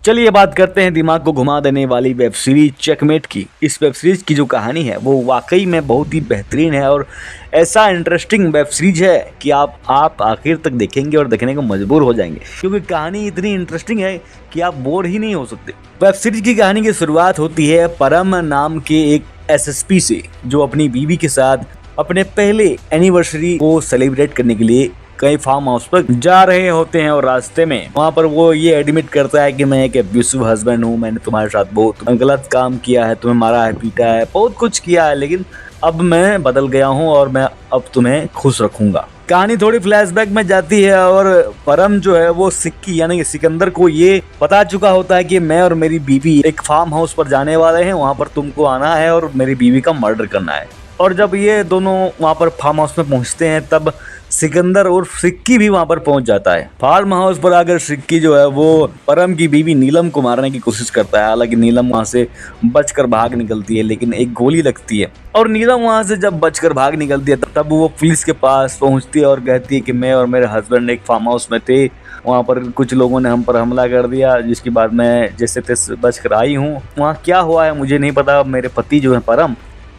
चलिए बात करते हैं दिमाग को घुमा देने वाली वेब सीरीज चेकमेट की। इस वेब सीरीज की जो कहानी है वो वाकई में बहुत ही बेहतरीन है और ऐसा इंटरेस्टिंग वेब सीरीज है कि आप आखिर तक देखेंगे और देखने को मजबूर हो जाएंगे, क्योंकि कहानी इतनी इंटरेस्टिंग है कि आप बोर ही नहीं हो सकते। वेब सीरीज की कहानी की शुरुआत होती है परम नाम के एक एसएसपी से, जो अपनी बीवी के साथ अपने पहले एनिवर्सरी को सेलिब्रेट करने के लिए कई फार्म हाउस पर जा रहे होते हैं और रास्ते में वहाँ पर वो ये एडमिट करता है कि मैं एक एब्यूसिव हस्बैंड हूँ, मैंने तुम्हारे साथ बहुत गलत काम किया है, तुम्हें मारा है, पीटा है, बहुत कुछ किया है, लेकिन अब मैं बदल गया हूँ और मैं अब तुम्हें खुश रखूंगा। कहानी थोड़ी फ्लैशबैक में जाती है और परम जो है वो सिक्की यानी कि सिकंदर को ये बता चुका होता है कि मैं और मेरी बीवी एक फार्म हाउस पर जाने वाले हैं, वहाँ पर तुमको आना है और मेरी बीवी का मर्डर करना है। और जब ये दोनों वहाँ पर फार्म हाउस में पहुँचते हैं तब सिकंदर और सिक्की भी वहां पर पहुंच जाता है। फार्म हाउस पर आकर सिक्की जो है वो परम की बीवी नीलम को मारने की कोशिश करता है। हालांकि नीलम वहां से बचकर भाग निकलती है, लेकिन एक गोली लगती है और नीलम वहां से जब बचकर भाग निकलती है तब वो पुलिस के पास पहुंचती है और कहती है कि मैं और मेरे हस्बैंड एक फार्म हाउस में थे, वहाँ पर कुछ लोगों ने हम पर हमला कर दिया, जिसके बाद मैं जैसे तैसे बचकर आई हूँ। वहाँ क्या हुआ है मुझे नहीं पता, मेरे पति जो है परम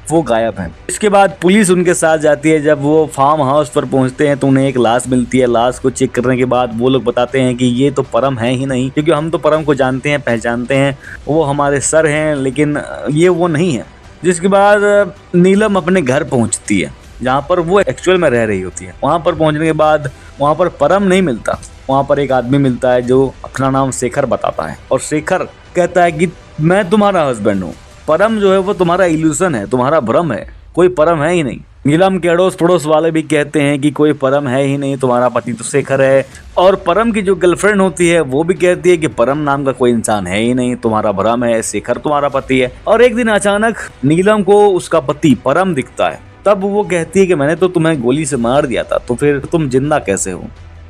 वो गायब है। इसके बाद पुलिस उनके साथ जाती है। जब वो फार्म हाउस पर पहुंचते हैं तो उन्हें एक लाश मिलती है। लाश को चेक करने के बाद वो लोग बताते हैं कि ये तो परम है ही नहीं, क्योंकि हम तो परम को जानते हैं, पहचानते हैं, वो हमारे सर हैं, लेकिन ये वो नहीं है। जिसके बाद नीलम अपने घर पहुंचती है जहाँ पर वो एक्चुअल में रह रही होती है। वहाँ पर पहुँचने के बाद वहाँ पर परम नहीं मिलता, वहाँ पर एक आदमी मिलता है जो अपना नाम शेखर बताता है और शेखर कहता है कि मैं तुम्हारा हस्बैंड हूँ, परम जो है वो तुम्हारा इल्यूशन है, तुम्हारा भ्रम है, कोई परम है ही नहीं। नीलम के अड़ोस पड़ोस वाले भी कहते हैं कि कोई परम है ही नहीं, तुम्हारा पति तो शेखर है। और परम की जो गर्लफ्रेंड होती है वो भी कहती है कि परम नाम का कोई इंसान है ही नहीं, तुम्हारा भ्रम है, शेखर तुम्हारा पति है। और एक दिन अचानक नीलम को उसका पति परम दिखता है। तब वो कहती है कि मैंने तो तुम्हें गोली से मार दिया था, तो फिर तुम जिंदा कैसे हो।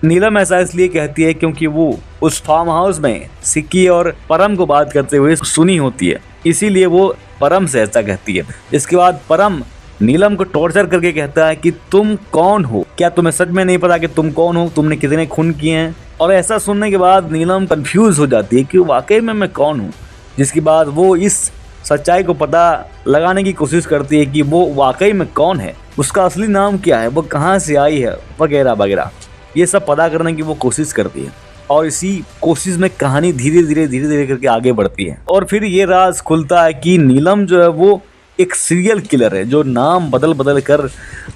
नीलम ऐसा इसलिए कहती है क्योंकि वो उस फार्म हाउस में सिक्की और परम को बात करते हुए सुनी होती है, इसीलिए वो परम से ऐसा कहती है। इसके बाद परम नीलम को टॉर्चर करके कहता है कि तुम कौन हो, क्या तुम्हें सच में नहीं पता कि तुम कौन हो, तुमने कितने खून किए हैं। और ऐसा सुनने के बाद नीलम कंफ्यूज हो जाती है कि वाकई में मैं कौन हूँ। जिसके बाद वो इस सच्चाई को पता लगाने की कोशिश करती है कि वो वाकई में कौन है, उसका असली नाम क्या है, वो कहाँ से आई है, वगैरह वगैरह। ये सब पता करने की वो कोशिश करती है और इसी कोशिश में कहानी धीरे धीरे करके आगे बढ़ती है। और फिर ये राज खुलता है कि नीलम जो है वो एक सीरियल किलर है, जो नाम बदल कर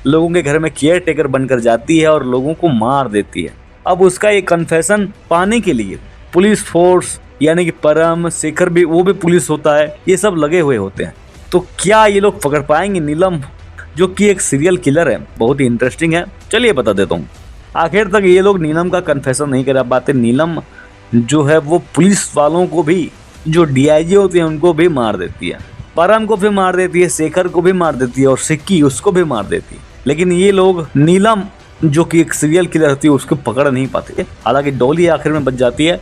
लोगों के घर में केयर टेकर बनकर जाती है और लोगों को मार देती है। अब उसका ये कन्फेशन पाने के लिए पुलिस फोर्स यानी कि परम, शेखर भी, वो भी पुलिस होता है, ये सब लगे हुए होते हैं। तो क्या ये लोग पकड़ पाएंगे नीलम जो कि एक सीरियल किलर है? बहुत ही इंटरेस्टिंग है, चलिए बता देता हूँ। आखिर तक ये लोग नीलम का कन्फेशन नहीं कर पाते। नीलम जो है वो पुलिस वालों को भी, जो डीआईजी होते हैं उनको भी मार देती है, परम को भी मार देती है, शेखर को भी मार देती है और सिक्की उसको भी मार देती है। लेकिन ये लोग नीलम जो कि एक सीरियल किलर होती है उसको पकड़ नहीं पाते। हालांकि डॉली आखिर में बच जाती है